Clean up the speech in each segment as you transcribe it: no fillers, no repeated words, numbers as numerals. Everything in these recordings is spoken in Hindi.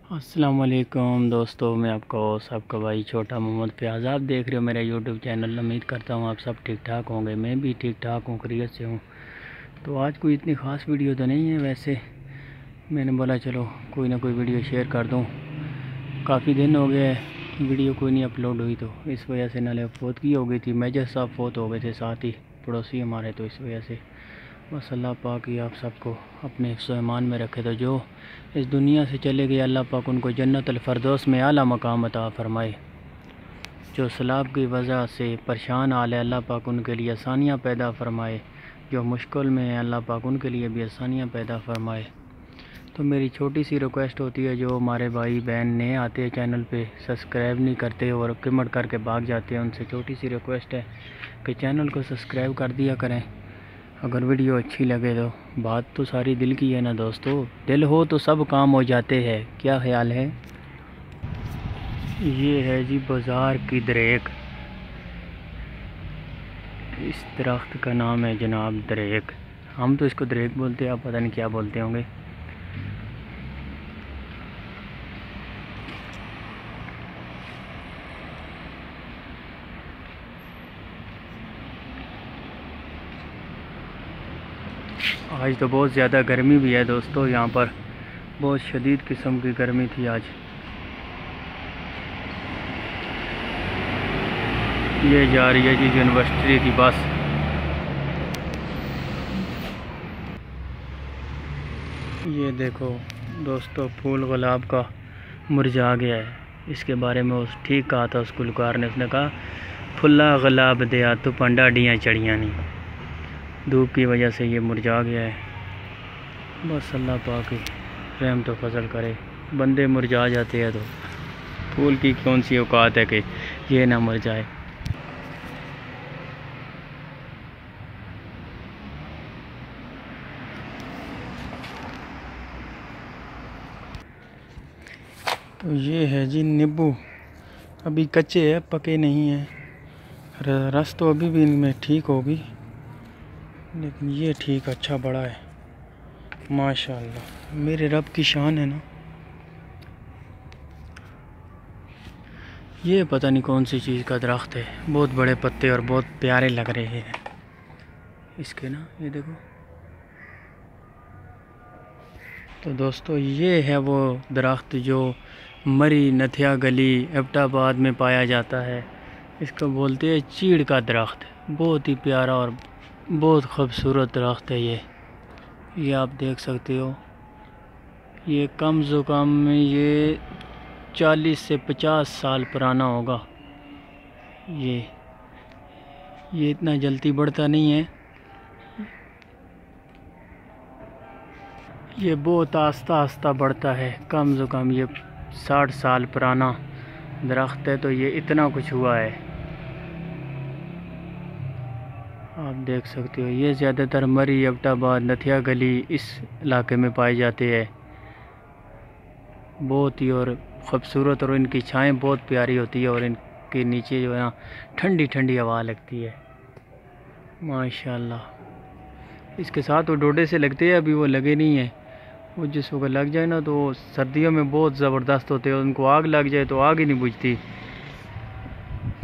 अस्सलाम वालेकुम दोस्तों, मैं आपका भाई छोटा मोहम्मद फयाज़। आप देख रहे हो मेरा यूट्यूब चैनल। उम्मीद करता हूँ आप सब ठीक ठाक होंगे। मैं भी ठीक ठाक हूँ, खैरियत से हूँ। तो आज कोई इतनी ख़ास वीडियो तो नहीं है, वैसे मैंने बोला चलो कोई ना कोई वीडियो शेयर कर दूँ। काफ़ी दिन हो गए वीडियो कोई नहीं अपलोड हुई, तो इस वजह से नाले फौतगी हो गई थी। मेजर साहब फौत हो गए थे, साथ ही पड़ोसी हमारे, तो इस वजह से बस अल्लाह पाक ही आप सबको अपने हिफ्ज़ ईमान में रखे। तो जो इस दुनिया से चले गए, अल्लाह पाक उनको जन्नतुल फ़िरदौस में आला मकाम अता फ़रमाए। जो सैलाब की वजह से परेशान हाल है, अल्लाह पाक उनके लिए आसानियाँ पैदा फ़रमाए। जो मुश्किल में है, अल्लाह पाक उनके लिए भी आसानियाँ पैदा फ़रमाए। तो मेरी छोटी सी रिक्वेस्ट होती है, जो हमारे भाई बहन नए आते हैं चैनल पे, सब्सक्राइब नहीं करते और कमेंट करके भाग जाते हैं, उनसे छोटी सी रिक्वेस्ट है कि चैनल को सब्सक्राइब कर दिया करें। अगर वीडियो अच्छी लगे तो बात तो सारी दिल की है ना दोस्तों, दिल हो तो सब काम हो जाते हैं। क्या ख्याल है? ये है जी बाज़ार की दरेक। इस दरख्त का नाम है जनाब दरेक। हम तो इसको दरेक बोलते हैं, आप पता नहीं क्या बोलते होंगे। आज तो बहुत ज़्यादा गर्मी भी है दोस्तों, यहाँ पर बहुत शदीद किस्म की गर्मी थी आज। ये जा रही है जी यूनिवर्सिटी की बस। ये देखो दोस्तों, फूल गुलाब का मुरझा गया है। इसके बारे में उस ठीक कहा था उस गुलकार ने, उसने कहा फुल्ला गुलाब दिया तो पंडा डियाँ चढ़ियाँ नहीं। धूप की वजह से ये मुरझा गया है। बस अल्लाह पाक रहम तो फजल करे। बंदे मुरझा जाते हैं तो फूल की कौन सी औकात है कि ये ना मुरझाए। तो ये है जी नींबू, अभी कच्चे है, पके नहीं हैं। रस तो अभी भी इनमें ठीक होगी, लेकिन ये ठीक अच्छा बड़ा है माशाल्लाह। मेरे रब की शान है ना। ये पता नहीं कौन सी चीज़ का दरख्त है, बहुत बड़े पत्ते और बहुत प्यारे लग रहे हैं इसके ना, ये देखो। तो दोस्तों ये है वो दरख्त जो मरी नथिया गली एबटाबाद में पाया जाता है। इसको बोलते हैं चीड़ का दरख्त। बहुत ही प्यारा और बहुत खूबसूरत दरख्त है ये आप देख सकते हो। ये कम से कम में ये 40 से 50 साल पुराना होगा। ये इतना जल्दी बढ़ता नहीं है, ये बहुत आस्ता आस्ता बढ़ता है। कम से कम ये 60 साल पुराना दरख्त है, तो ये इतना कुछ हुआ है। आप देख सकते हो, ये ज़्यादातर मरी एबटाबाद नथिया गली इस इलाके में पाए जाते हैं। बहुत ही और ख़ूबसूरत, और इनकी छाएं बहुत प्यारी होती है, और इनके नीचे जो है ना ठंडी ठंडी हवा लगती है माशाल्लाह। इसके साथ वो डोडे से लगते हैं, अभी वो लगे नहीं हैं। वो जिस वक्त लग जाए ना तो सर्दियों में बहुत ज़बरदस्त होते हैं। उनको आग लग जाए तो आग ही नहीं बुझती।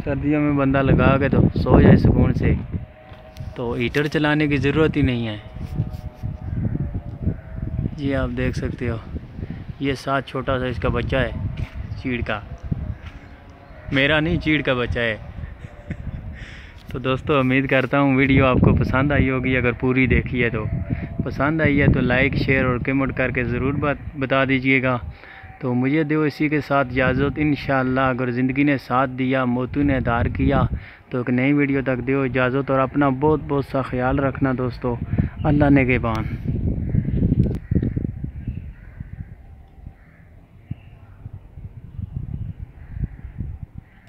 सर्दियों में बंदा लगा के तो सो जाए सुकून से, तो हीटर चलाने की ज़रूरत ही नहीं है। ये आप देख सकते हो, ये साथ छोटा सा इसका बच्चा है चीड़ का। मेरा नहीं, चीड़ का बच्चा है। तो दोस्तों उम्मीद करता हूँ वीडियो आपको पसंद आई होगी। अगर पूरी देखी है तो पसंद आई है तो लाइक शेयर और कमेंट करके ज़रूर बता दीजिएगा। तो मुझे दो इसी के साथ इजाज़त। इंशाअल्लाह अगर ज़िंदगी ने साथ दिया, मौतू ने धार किया, तो एक नई वीडियो तक दो इजाज़त। और अपना बहुत बहुत सा ख्याल रखना दोस्तों। अल्लाह ने के बान।